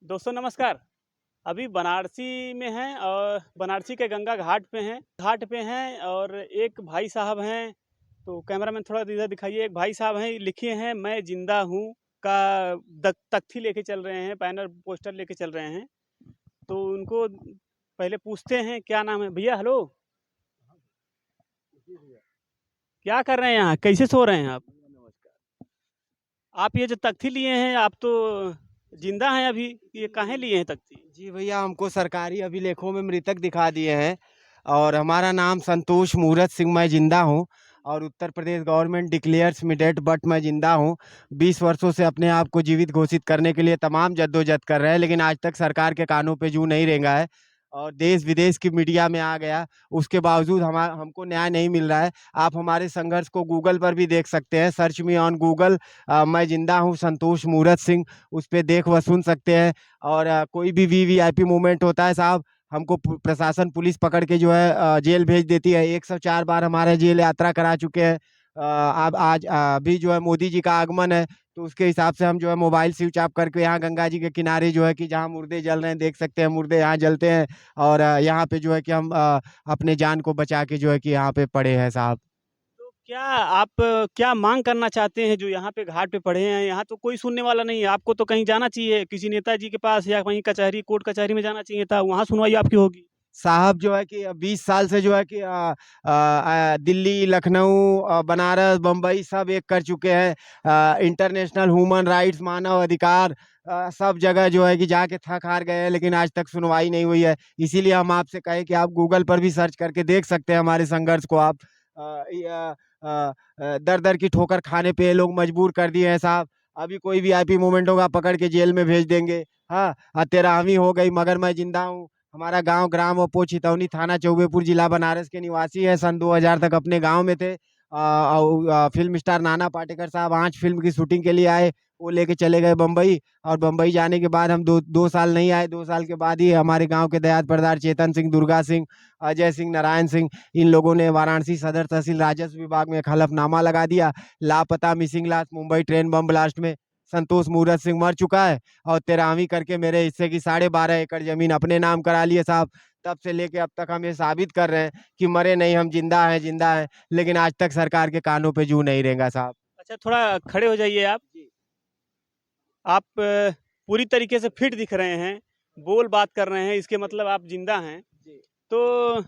दोस्तों नमस्कार। अभी बनारसी में हैं और बनारसी के गंगा घाट पे हैं और एक भाई साहब हैं। तो कैमरामैन थोड़ा इधर दिखाइए। एक भाई साहब हैं, लिखे हैं मैं जिंदा हूँ का तख्ती लेके चल रहे हैं, बैनर पोस्टर लेके चल रहे हैं। तो उनको पहले पूछते हैं क्या नाम है। भैया हेलो, क्या कर रहे हैं यहाँ, कैसे सो रहे हैं आप? आप ये जो तख्ती लिए हैं, आप तो जिंदा हैं अभी, ये काहे लिए हैं तख्ती? जी भैया, हमको सरकारी अभिलेखों में मृतक दिखा दिए हैं और हमारा नाम संतोष मूरत सिंह, मैं जिंदा हूँ। और Uttar Pradesh government declares me dead but मैं जिंदा हूँ। 20 वर्षों से अपने आप को जीवित घोषित करने के लिए तमाम जद्दोजहद कर रहे हैं, लेकिन आज तक सरकार के कानों पे जू नहीं रेंगा है और देश विदेश की मीडिया में आ गया। उसके बावजूद हमको न्याय नहीं मिल रहा है। आप हमारे संघर्ष को गूगल पर भी देख सकते हैं, सर्च मी ऑन गूगल। मैं जिंदा हूँ संतोष मूरत सिंह, उस पर देख व सुन सकते हैं। और कोई भी वीवीआईपी मूवमेंट होता है साहब, हमको प्रशासन पुलिस पकड़ के जो है जेल भेज देती है। 104 बार हमारे जेल यात्रा करा चुके हैं। अब आज अभी जो है मोदी जी का आगमन है, तो उसके हिसाब से हम जो है मोबाइल स्विच ऑफ करके यहाँ गंगा जी के किनारे जो है कि जहाँ मुर्दे जल रहे हैं, देख सकते हैं मुर्दे यहाँ जलते हैं। और यहाँ पे जो है कि हम अपने जान को बचा के जो है कि यहाँ पे पड़े हैं साहब। तो क्या आप क्या मांग करना चाहते हैं जो यहाँ पे घाट पे पड़े हैं? यहाँ तो कोई सुनने वाला नहीं है, आपको तो कहीं जाना चाहिए, किसी नेताजी के पास या कहीं कचहरी, कोर्ट कचहरी में जाना चाहिए था, वहाँ सुनवाई आपकी होगी। साहब जो है कि 20 साल से जो है कि दिल्ली, लखनऊ, बनारस, बम्बई सब एक कर चुके हैं। इंटरनेशनल ह्यूमन राइट्स, मानव अधिकार, सब जगह जो है कि जाके थक हार गए हैं, लेकिन आज तक सुनवाई नहीं हुई है। इसीलिए हम आपसे कहे कि आप गूगल पर भी सर्च करके देख सकते हैं हमारे संघर्ष को। आप दर दर की ठोकर खाने पे ये लोग मजबूर कर दिए हैं साहब। अभी कोई भी आईपी मूवमेंट होगा पकड़ के जेल में भेज देंगे। हाँ, 13वीं हो गई मगर मैं जिंदा हूँ। हमारा गांव ग्राम और चितौनी थाना चौबेपुर जिला बनारस के निवासी है। सन 2000 तक अपने गांव में थे। फिल्म स्टार नाना पाटेकर साहब आंच फिल्म की शूटिंग के लिए आए, वो लेके चले गए बम्बई। और बम्बई जाने के बाद हम दो साल नहीं आए। 2 साल के बाद ही हमारे गांव के दयाद परदार चेतन सिंह, दुर्गा सिंह, अजय सिंह, नारायण सिंह, इन लोगों ने वाराणसी सदर तहसील राजस्व विभाग में एक हलफनामा लगा दिया। लापता मिसिंग लाश मुंबई ट्रेन बम ब्लास्ट में संतोष मूरत सिंह मर चुका है। और 13वीं करके मेरे हिस्से की 12.5 एकड़ जमीन अपने नाम करा लिए साहब। तब से लेके अब तक हम ये साबित कर रहे हैं कि मरे नहीं, हम जिंदा हैं, जिंदा हैं। लेकिन आज तक सरकार के कानों पे जू नहीं रेंगा साहब। अच्छा, थोड़ा खड़े हो जाइए आप। जी। आप पूरी तरीके से फिट दिख रहे हैं, बोल बात कर रहे हैं, इसके मतलब आप जिंदा हैं। जी। तो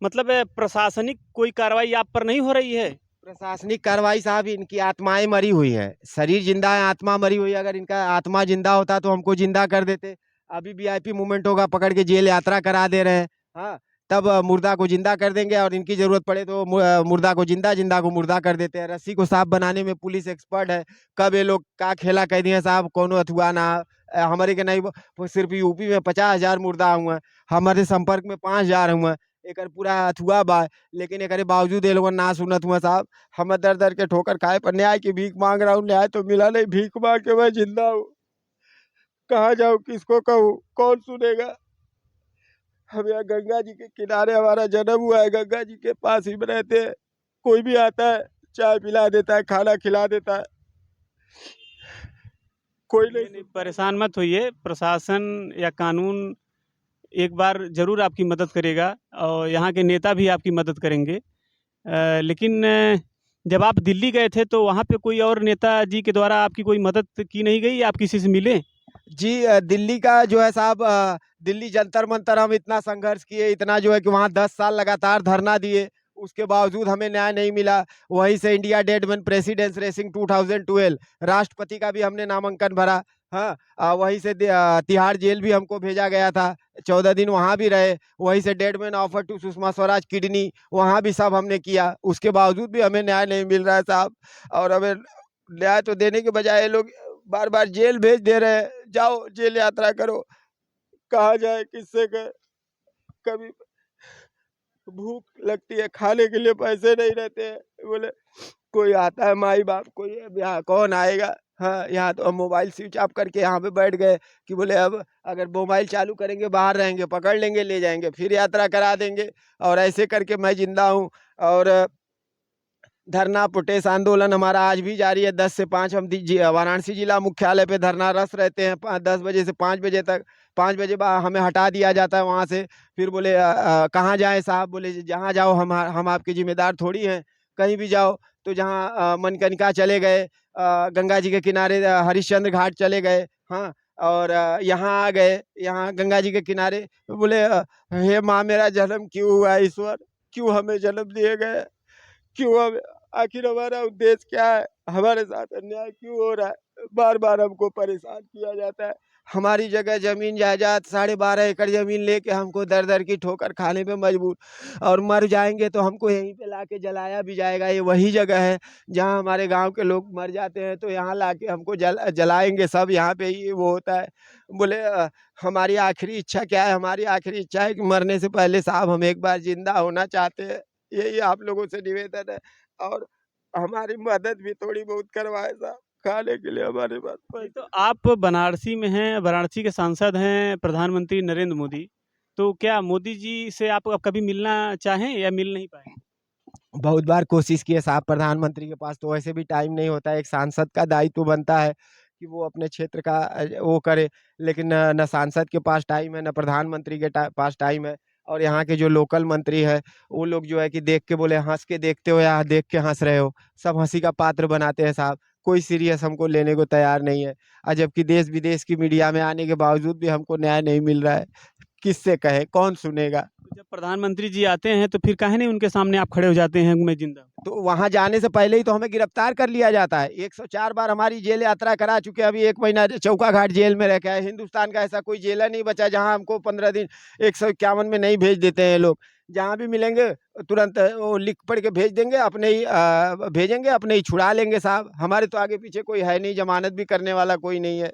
मतलब प्रशासनिक कोई कार्रवाई आप पर नहीं हो रही है? प्रशासनिक कार्रवाई साहब, इनकी आत्माएं मरी हुई है। शरीर जिंदा है, आत्मा मरी हुई है। अगर इनका आत्मा जिंदा होता तो हमको जिंदा कर देते। अभी वीआईपी मूवमेंट होगा, पकड़ के जेल यात्रा करा दे रहे हैं। हाँ, तब मुर्दा को जिंदा कर देंगे और इनकी जरूरत पड़े तो मुर्दा को जिंदा, जिंदा को मुर्दा कर देते हैं। रस्सी को सांप बनाने में पुलिस एक्सपर्ट है। कब ये लोग का खेला कह दिए साहब, कोनो अथुआ ना हमारे के नहीं। वो सिर्फ यूपी में 50,000 मुर्दा हुए, हमारे संपर्क में 5,000 हुए। एक पूरा अथुआ बा, लेकिन एक बावजूद ये लोग ना सुनत हुआ साहब। हम दर दर के ठोकर खाए पर न्याय की भीख मांग रहा हूँ, न्याय तो मिला नहीं। भीख मांग के मैं जिंदा हूँ, कहाँ जाऊँ, किसको कहूँ, कौन सुनेगा। हम यहाँ गंगा जी के किनारे, हमारा जन्म हुआ है, गंगा जी के पास ही में रहते हैं। कोई भी आता है चाय पिला देता है, खाना खिला देता है, कोई नहीं नहीं, सुनता है परेशान साहब। मत होइए। प्रशासन या कानून एक बार ज़रूर आपकी मदद करेगा और यहाँ के नेता भी आपकी मदद करेंगे। लेकिन जब आप दिल्ली गए थे तो वहाँ पे कोई और नेताजी के द्वारा आपकी कोई मदद की नहीं गई? आप किसी से मिले? जी, दिल्ली का जो है साहब, दिल्ली जंतर मंतर हम इतना संघर्ष किए, इतना जो है कि वहाँ 10 साल लगातार धरना दिए, उसके बावजूद हमें न्याय नहीं मिला। वहीं से India dead man precedence racing 2012 राष्ट्रपति का भी हमने नामांकन भरा। हाँ, वहीं से तिहाड़ जेल भी हमको भेजा गया था। 14 दिन वहाँ भी रहे। वहीं से dead man offer to Sushma Swaraj kidney, वहाँ भी सब हमने किया। उसके बावजूद भी हमें न्याय नहीं मिल रहा है साहब। और हमें न्याय तो देने के बजाय ये लोग बार बार जेल भेज दे रहे हैं। जाओ जेल यात्रा करो, कहाँ जाए, किससे कहे। कभी भूख लगती है, खाने के लिए पैसे नहीं रहते हैं। बोले कोई आता है माई बाप, कोई अब यहाँ कौन आएगा। हाँ, यहाँ तो हम मोबाइल स्विच ऑफ करके यहाँ पे बैठ गए कि बोले अब अगर मोबाइल चालू करेंगे बाहर रहेंगे, पकड़ लेंगे, ले जाएंगे, फिर यात्रा करा देंगे। और ऐसे करके मैं जिंदा हूँ। और धरना प्रोटेस्ट आंदोलन हमारा आज भी जारी है। 10 से 5 हम वाराणसी जिला मुख्यालय पे धरनारत रहते हैं। 10 बजे से 5 बजे तक। 5 बजे बाद हमें हटा दिया जाता है वहाँ से। फिर बोले कहाँ जाएं साहब? बोले जहाँ जाओ, हम आपके जिम्मेदार थोड़ी हैं, कहीं भी जाओ। तो जहाँ मणिकर्णिका चले गए, गंगा जी के किनारे हरिश्चंद्र घाट चले गए, हाँ, और यहाँ आ गए, यहाँ गंगा जी के किनारे। बोले हे माँ, मेरा जन्म क्यों हुआ ईश्वर? क्यों हमें जन्म दिए गए? क्यों हम, आखिर हमारा उद्देश्य क्या है? हमारे साथ अन्याय क्यों हो रहा है? बार बार हमको परेशान किया जाता है। हमारी जगह जमीन जायदाद 12.5 एकड़ जमीन लेके हमको दर दर की ठोकर खाने पे मजबूर, और मर जाएंगे तो हमको यहीं पे लाके जलाया भी जाएगा। ये वही जगह है जहाँ हमारे गांव के लोग मर जाते हैं, तो यहाँ लाके हमको जलाएंगे सब, यहाँ पे ही वो होता है। बोले हमारी आखिरी इच्छा क्या है? हमारी आखिरी इच्छा है कि मरने से पहले साहब हम एक बार जिंदा होना चाहते हैं। यही आप लोगों से निवेदन है, और हमारी मदद भी थोड़ी बहुत करवाए साहब, खाने के लिए हमारे पास जी, पैसे। तो आप वाराणसी में हैं, वाराणसी के सांसद हैं प्रधानमंत्री नरेंद्र मोदी। तो क्या मोदी जी से आप अब कभी मिलना चाहें या मिल नहीं पाए? बहुत बार कोशिश की है साहब, प्रधानमंत्री के पास तो वैसे भी टाइम नहीं होता है। एक सांसद का दायित्व बनता है कि वो अपने क्षेत्र का वो करे, लेकिन न सांसद के पास टाइम है, न प्रधानमंत्री के पास टाइम है। और यहाँ के जो लोकल मंत्री है, वो लोग जो है कि देख के बोले हंस के देखते हो या देख के हंस रहे हो, सब हंसी का पात्र बनाते हैं साहब। कोई सीरियस हमको लेने को तैयार नहीं है। और जबकि देश विदेश की मीडिया में आने के बावजूद भी हमको न्याय नहीं मिल रहा है। किससे कहे, कौन सुनेगा? तो जब प्रधानमंत्री जी आते हैं तो फिर काहे नहीं उनके सामने आप खड़े हो जाते हैं, मैं जिंदा हूँ? तो वहां जाने से पहले ही तो हमें गिरफ्तार कर लिया जाता है। 104 बार हमारी जेल यात्रा करा चुके हैं। अभी 1 महीना चौका घाट जेल में रह के आए। हिंदुस्तान का ऐसा कोई जेलर नहीं बचा जहां हमको 15 दिन 151 में नहीं भेज देते हैं लोग। जहां भी मिलेंगे तुरंत वो लिख पढ़ के भेज देंगे, अपने ही भेजेंगे, अपने ही छुड़ा लेंगे साहब। हमारे तो आगे पीछे कोई है नहीं, जमानत भी करने वाला कोई नहीं है।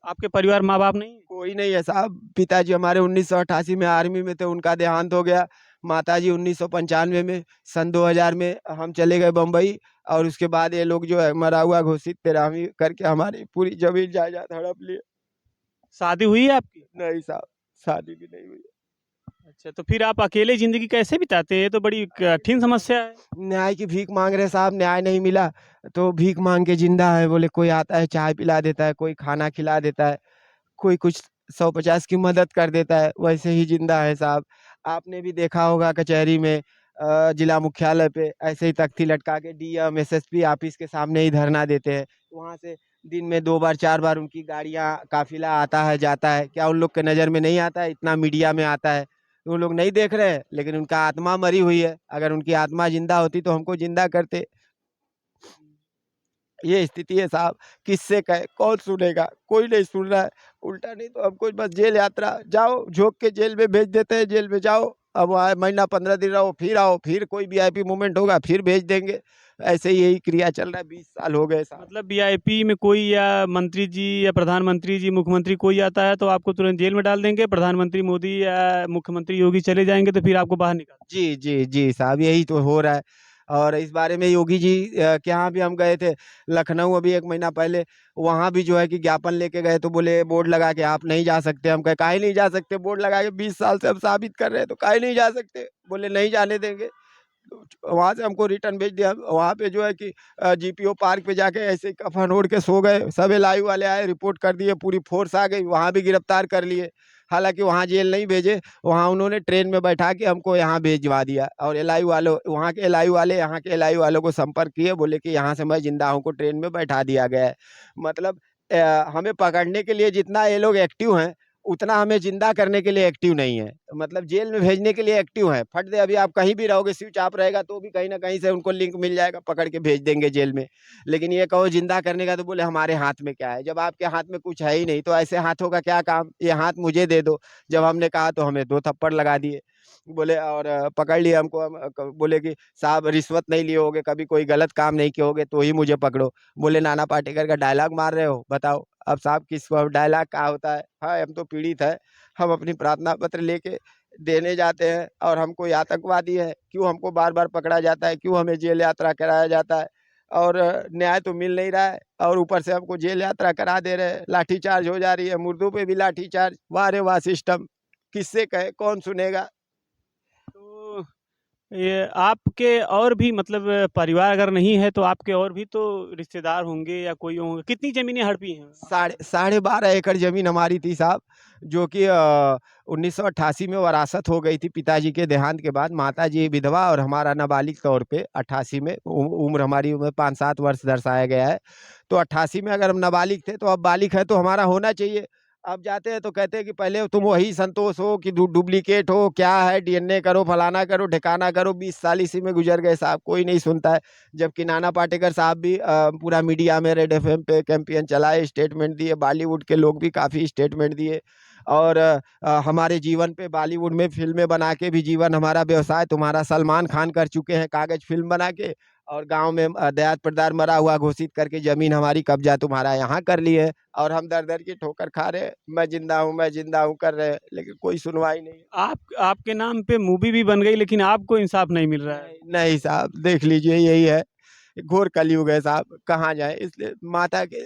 आपके परिवार माँ बाप नहीं है? कोई नहीं है साहब। पिताजी हमारे 1988 में आर्मी में थे, उनका देहांत हो गया। माताजी 1995 में, सन 2000 में हम चले गए बम्बई। और उसके बाद ये लोग जो है मरा हुआ घोषित 13वीं करके हमारी पूरी जमीन जायदाद हड़प लिए। शादी हुई है आपकी? नहीं साहब, शादी भी नहीं हुई। अच्छा, तो फिर आप अकेले जिंदगी कैसे बिताते हैं? ये तो बड़ी कठिन समस्या है। न्याय की भीख मांग रहे साहब, न्याय नहीं मिला तो भीख मांग के जिंदा है। बोले कोई आता है चाय पिला देता है, कोई खाना खिला देता है, कोई कुछ 150 की मदद कर देता है, वैसे ही जिंदा है साहब। आपने भी देखा होगा कचहरी में, जिला मुख्यालय पे ऐसे ही तख्ती लटका के डीएम एसएसपी ऑफिस के सामने ही धरना देते हैं। वहां से दिन में 2 बार 4 बार उनकी गाड़ियां काफिला आता है जाता है। क्या उन लोग के नजर में नहीं आता है? इतना मीडिया में आता है, वो लोग नहीं देख रहे हैं। लेकिन उनका आत्मा मरी हुई है। अगर उनकी आत्मा जिंदा होती तो हमको जिंदा करते। ये स्थिति है साहब। किससे कहे, कौन सुनेगा? कोई नहीं सुन रहा है। उल्टा नहीं तो हमको बस जेल यात्रा, जाओ झोंक के जेल में भेज देते हैं। जेल में जाओ, अब वहाँ महीना 15 दिन रहो, फिर आओ, फिर कोई वीआईपी मूवमेंट होगा, फिर भेज देंगे। ऐसे ही यही क्रिया चल रहा है। 20 साल हो गए साहब। मतलब वीआईपी में कोई या मंत्री जी या प्रधानमंत्री जी मुख्यमंत्री कोई आता है तो आपको तुरंत जेल में डाल देंगे। प्रधानमंत्री मोदी या मुख्यमंत्री योगी चले जाएंगे तो फिर आपको बाहर निकाल। जी जी जी साहब, यही तो हो रहा है। और इस बारे में योगी जी के यहाँ भी हम गए थे, लखनऊ, अभी 1 महीना पहले। वहाँ भी जो है कि ज्ञापन लेके गए तो बोले बोर्ड लगा के आप नहीं जा सकते। हम कहे काहे नहीं जा सकते? बोर्ड लगा के 20 साल से हम साबित कर रहे हैं, तो काहे नहीं जा सकते? बोले नहीं जाने देंगे। वहां से हमको रिटर्न भेज दिया। वहां पे जो है कि जीपीओ पार्क पे जाके ऐसे ही कफन ओढ़ के सो गए। सब एलआईयू वाले आए, रिपोर्ट कर दिए, पूरी फोर्स आ गई, वहां भी गिरफ्तार कर लिए। हालांकि वहां जेल नहीं भेजे, वहां उन्होंने ट्रेन में बैठा के हमको यहाँ भेजवा दिया। और एलआईयू वालों, वहाँ के एलआईयू वाले यहाँ के एलआईयू वालों को संपर्क किए, बोले कि यहाँ से मैं जिंदा हूँ को ट्रेन में बैठा दिया गया है। मतलब हमें पकड़ने के लिए जितना ये लोग एक्टिव हैं, उतना हमें जिंदा करने के लिए एक्टिव नहीं है। मतलब जेल में भेजने के लिए एक्टिव है। फट दे, अभी आप कहीं भी रहोगे, स्विच ऑफ रहेगा तो भी कहीं ना कहीं से उनको लिंक मिल जाएगा, पकड़ के भेज देंगे जेल में। लेकिन ये कहो जिंदा करने का, तो बोले हमारे हाथ में क्या है? जब आपके हाथ में कुछ है ही नहीं तो ऐसे हाथों का क्या काम? ये हाथ मुझे दे दो। जब हमने कहा तो हमें 2 थप्पड़ लगा दिए। बोले और पकड़ लिए हमको। बोले कि साहब रिश्वत नहीं लिए होगे, कभी कोई गलत काम नहीं किए होगे तो ही मुझे पकड़ो। बोले नाना पाटेकर का डायलॉग मार रहे हो, बताओ अब साहब किसको डायलॉग क्या होता है? हाँ, हम तो पीड़ित है। हम अपनी प्रार्थना पत्र लेके देने जाते हैं, और हम कोई आतंकवादी है? क्यों हमको बार बार पकड़ा जाता है? क्यों हमें जेल यात्रा कराया जाता है? और न्याय तो मिल नहीं रहा है, और ऊपर से हमको जेल यात्रा करा दे रहे हैं। लाठीचार्ज हो जा रही है, मुर्दों पे भी लाठीचार्ज। वाह रे वाह सिस्टम। किससे कहे, कौन सुनेगा? तो ये आपके और भी मतलब परिवार अगर नहीं है तो आपके और भी तो रिश्तेदार होंगे या कोई होंगे, कितनी ज़मीनें हड़पी हैं? साढ़े साढ़े 12 एकड़ जमीन हमारी थी साहब, जो कि 1988 में वरासत हो गई थी पिताजी के देहांत के बाद। माता जी विधवा और हमारा नाबालिग तौर पे 88 में उम्र हमारी उम्र 5-7 वर्ष दर्शाया गया है। तो 88 में अगर हम नाबालिग थे तो अब बालिग है तो हमारा होना चाहिए। अब जाते हैं तो कहते हैं कि पहले तुम वही संतोष हो कि डुप्लीकेट हो, क्या है, डीएनए करो, फलाना करो, ढिकाना करो। 20 साल इसी में गुजर गए साहब, कोई नहीं सुनता है। जबकि नाना पाटेकर साहब भी पूरा मीडिया में रेड एफएम पे कैंपेन चलाए, स्टेटमेंट दिए, बॉलीवुड के लोग भी काफ़ी स्टेटमेंट दिए। और हमारे जीवन पे बॉलीवुड में फिल्में बना के भी जीवन हमारा व्यवसाय तुम्हारा सलमान खान कर चुके हैं कागज फिल्म बना के। और गांव में दयात प्रदार मरा हुआ घोषित करके जमीन हमारी कब्जा तुम्हारा यहाँ कर ली है। और हम दर दर की ठोकर खा रहे हैं, मैं जिंदा हूँ कर रहे हैं, लेकिन कोई सुनवाई नहीं। आपके नाम पे मूवी भी बन गई लेकिन आपको इंसाफ नहीं मिल रहा है। नहीं नहीं साहब, देख लीजिए यही है, घोर कलयुग है साहब, कहाँ जाए। इसलिए माता के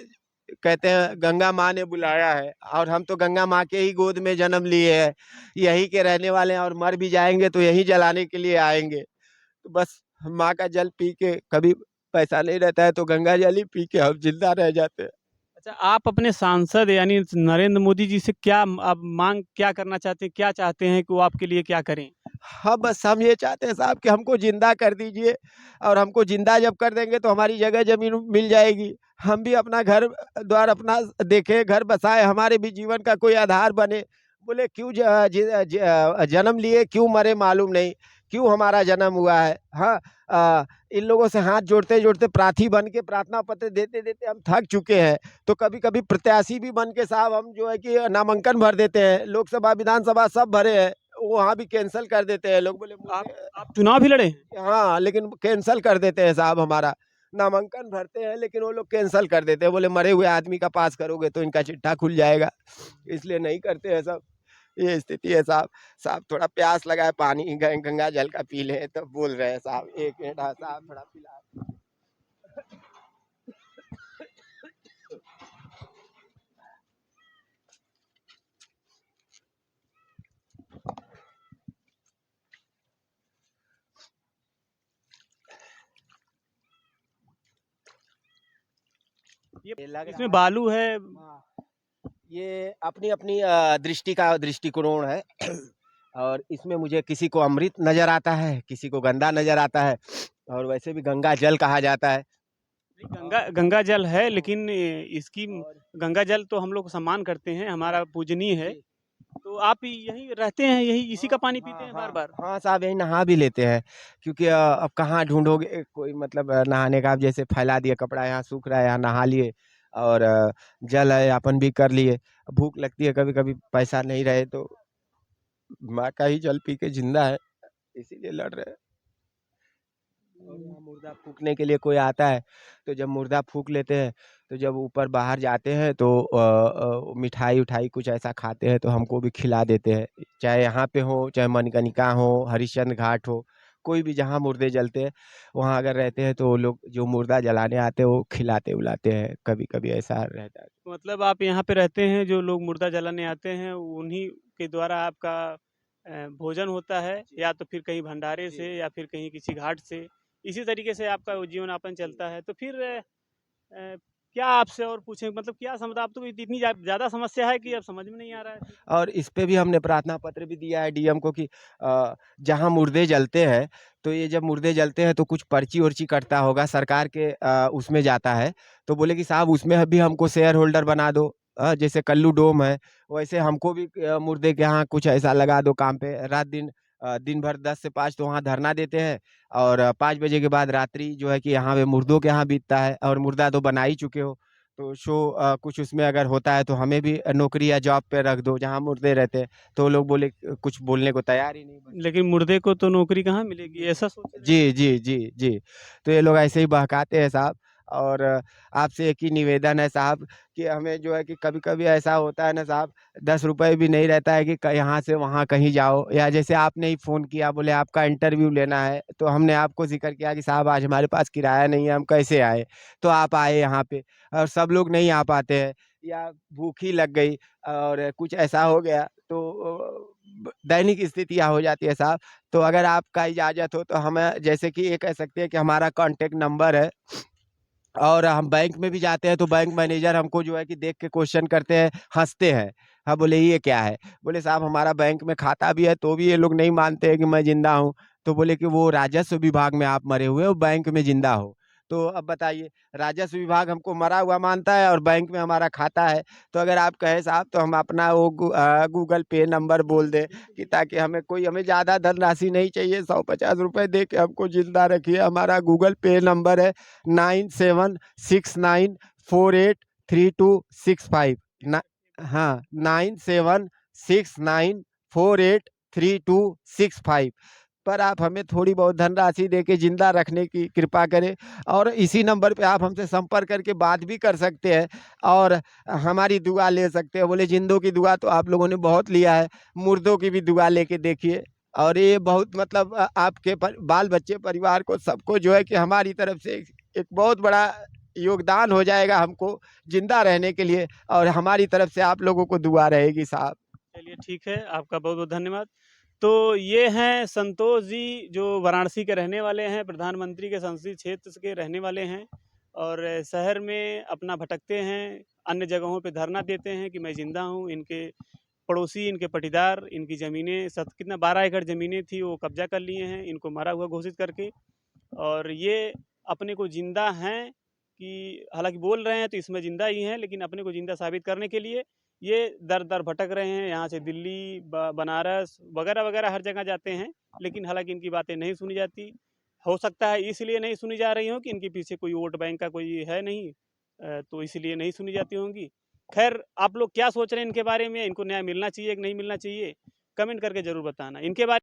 कहते हैं गंगा माँ ने बुलाया है, और हम तो गंगा माँ के ही गोद में जन्म लिए हैं, यही के रहने वाले हैं, और मर भी जाएंगे तो यही जलाने के लिए आएंगे। तो बस माँ का जल पी के, कभी पैसा नहीं रहता है तो गंगा जल ही पी के हम जिंदा रह जाते हैं। अच्छा, आप अपने सांसद यानी नरेंद्र मोदी जी से क्या आप मांग क्या करना चाहते हैं, क्या चाहते हैं कि वो आपके लिए क्या करें? हाँ, बस हम ये चाहते हैं साहब कि हमको जिंदा कर दीजिए, और हमको जिंदा जब कर देंगे तो हमारी जगह जमीन मिल जाएगी। हम भी अपना घर द्वार अपना देखें, घर बसाए, हमारे भी जीवन का कोई आधार बने। बोले क्यों जन्म लिए, क्यों मरे मालूम नहीं, क्यों हमारा जन्म हुआ है। हाँ, इन लोगों से हाथ जोड़ते जोड़ते प्रार्थी बन के प्रार्थना पत्र देते देते हम थक चुके हैं। तो कभी कभी प्रत्याशी भी बन के साहब हम जो है कि नामांकन भर देते हैं, लोकसभा विधानसभा सब भरे हैं, वहाँ भी कैंसल कर देते हैं लोग। बोले आप मुझे आप चुनाव भी लड़े हैं? हाँ, लेकिन कैंसल कर देते हैं साहब हमारा। नामांकन भरते हैं लेकिन वो लोग कैंसल कर देते हैं, बोले मरे हुए आदमी का पास करोगे तो इनका चिट्ठा खुल जाएगा, इसलिए नहीं करते हैं सब। ये स्थिति है साहब। साहब थोड़ा प्यास लगा है, पानी गंगा जल का पी ले, तो बोल रहे हैं साहब। एक मिनट, हाँ साहब थोड़ा पिला। ये लग इसमें रहा बालू है। हाँ, ये अपनी अपनी दृष्टि का दृष्टिकोण है। और इसमें मुझे किसी को अमृत नजर आता है, किसी को गंदा नजर आता है, और वैसे भी गंगा जल कहा जाता है। नहीं, गंगा गंगा जल है हाँ, लेकिन इसकी और गंगा जल तो हम लोग सम्मान करते हैं, हमारा पूजनीय है। जी, तो आप यहीं रहते हैं, यही इसी हाँ का पानी पीते हाँ हैं बार हाँ बार? हाँ साहब, यही नहा भी लेते हैं। क्योंकि अब कहाँ ढूंढोगे कोई, मतलब नहाने का। अब जैसे फैला दिया कपड़ा, यहाँ सूख रहा है, यहाँ नहा लिए, और जल है अपन भी कर लिए। भूख लगती है कभी कभी, पैसा नहीं रहे तो माँ का ही जल पी के जिंदा है, इसीलिए लड़ रहे हैं। और यहाँ मुर्दा फूकने के लिए कोई आता है, तो जब मुर्दा फूक लेते हैं, तो जब ऊपर बाहर जाते हैं तो मिठाई उठाई कुछ ऐसा खाते हैं तो हमको भी खिला देते हैं। चाहे यहाँ पे हो, चाहे मणिकर्णिका हो, हरिश्चंद्र घाट हो, कोई भी जहाँ मुर्दे जलते हैं वहाँ अगर रहते हैं तो वो लोग जो मुर्दा जलाने आते हैं वो खिलाते उलाते हैं, कभी कभी ऐसा रहता है। मतलब आप यहाँ पे रहते हैं, जो लोग मुर्दा जलाने आते हैं उन्हीं के द्वारा आपका भोजन होता है, जी या तो फिर कहीं भंडारे जी से या फिर कहीं किसी घाट से, इसी तरीके से आपका वो जीवन यापन जी। चलता है। तो फिर क्या आपसे और पूछें, मतलब क्या समझ, आप तो इतनी ज़्यादा समस्या है कि जी अब समझ में नहीं आ रहा है फिर। और इस पे भी हमने प्रार्थना पत्र भी दिया है डीएम को कि जहाँ मुर्दे जलते हैं, तो ये जब मुर्दे जलते हैं तो कुछ पर्ची उर्ची कटता होगा सरकार के, उसमें जाता है। तो बोले कि साहब उसमें भी हमको शेयर होल्डर बना दो। जैसे कल्लू डोम है, वैसे हमको भी मुर्दे के यहाँ कुछ ऐसा लगा दो काम पे, रात दिन दिन भर 10 से 5 तो वहाँ धरना देते हैं, और 5 बजे के बाद रात्रि जो है कि यहाँ पे मुर्दों के यहाँ बीतता है, और मुर्दा तो बना ही चुके हो। तो शो कुछ उसमें अगर होता है तो हमें भी नौकरी या जॉब पे रख दो जहाँ मुर्दे रहते हैं। तो वो लोग बोले कुछ बोलने को तैयार ही नहीं बचे। लेकिन मुर्दे को तो नौकरी कहाँ मिलेगी, ऐसा सोच रहे हैं? जी जी जी जी। तो ये लोग ऐसे ही बहकाते हैं साहब। और आपसे एक ही निवेदन है साहब, कि हमें जो है कि कभी कभी ऐसा होता है ना साहब, 10 रुपए भी नहीं रहता है कि यहाँ से वहाँ कहीं जाओ। या जैसे आपने ही फ़ोन किया, बोले आपका इंटरव्यू लेना है, तो हमने आपको जिक्र किया कि साहब आज हमारे पास किराया नहीं है, हम कैसे आए। तो आप आए यहाँ पे, और सब लोग नहीं आ पाते हैं, या भूख ही लग गई और कुछ ऐसा हो गया तो दैनिक स्थितियाँ हो जाती है साहब। तो अगर आपका इजाज़त हो तो हमें, जैसे कि ये कह सकते हैं कि हमारा कॉन्टैक्ट नंबर है, और हम बैंक में भी जाते हैं तो बैंक मैनेजर हमको जो है कि देख के क्वेश्चन करते हैं, हँसते हैं। हाँ, बोले ये क्या है? बोले साहब हमारा बैंक में खाता भी है तो भी ये लोग नहीं मानते हैं कि मैं ज़िंदा हूँ। तो बोले कि वो राजस्व विभाग में आप मरे हुए हो, बैंक में ज़िंदा हो। तो अब बताइए, राजस्व विभाग हमको मरा हुआ मानता है और बैंक में हमारा खाता है। तो अगर आप कहें साहब तो हम अपना वो गूगल पे नंबर बोल दें, कि ताकि हमें ज़्यादा धनराशि नहीं चाहिए, 150 रुपए दे के हमको ज़िंदा रखिए। हमारा गूगल पे नंबर है 9769483265 ना। हाँ, 9769483265 पर आप हमें थोड़ी बहुत धनराशि देके जिंदा रखने की कृपा करें। और इसी नंबर पे आप हमसे संपर्क करके बात भी कर सकते हैं और हमारी दुआ ले सकते हैं। बोले जिंदों की दुआ तो आप लोगों ने बहुत लिया है, मुर्दों की भी दुआ लेके देखिए। और ये बहुत मतलब आपके बाल बच्चे परिवार को सबको जो है कि हमारी तरफ से एक बहुत बड़ा योगदान हो जाएगा हमको जिंदा रहने के लिए, और हमारी तरफ से आप लोगों को दुआ रहेगी साहब। चलिए ठीक है, आपका बहुत बहुत धन्यवाद। तो ये हैं संतोष जी, जो वाराणसी के रहने वाले हैं, प्रधानमंत्री के संसदीय क्षेत्र के रहने वाले हैं और शहर में अपना भटकते हैं, अन्य जगहों पे धरना देते हैं कि मैं ज़िंदा हूँ। इनके पड़ोसी, इनके पटीदार, इनकी ज़मीनें कितना 12 एकड़ ज़मीनें थी वो कब्जा कर लिए हैं, इनको मरा हुआ घोषित करके। और ये अपने को ज़िंदा हैं, कि हालांकि बोल रहे हैं तो इसमें ज़िंदा ही हैं, लेकिन अपने को ज़िंदा साबित करने के लिए ये दर दर भटक रहे हैं। यहाँ से दिल्ली, बनारस वगैरह वगैरह हर जगह जाते हैं, लेकिन हालांकि इनकी बातें नहीं सुनी जाती। हो सकता है इसलिए नहीं सुनी जा रही हो कि इनके पीछे कोई वोट बैंक का कोई है नहीं, तो इसलिए नहीं सुनी जाती होंगी। खैर, आप लोग क्या सोच रहे हैं इनके बारे में? इनको न्याय मिलना चाहिए कि नहीं मिलना चाहिए? कमेंट करके ज़रूर बताना इनके बारे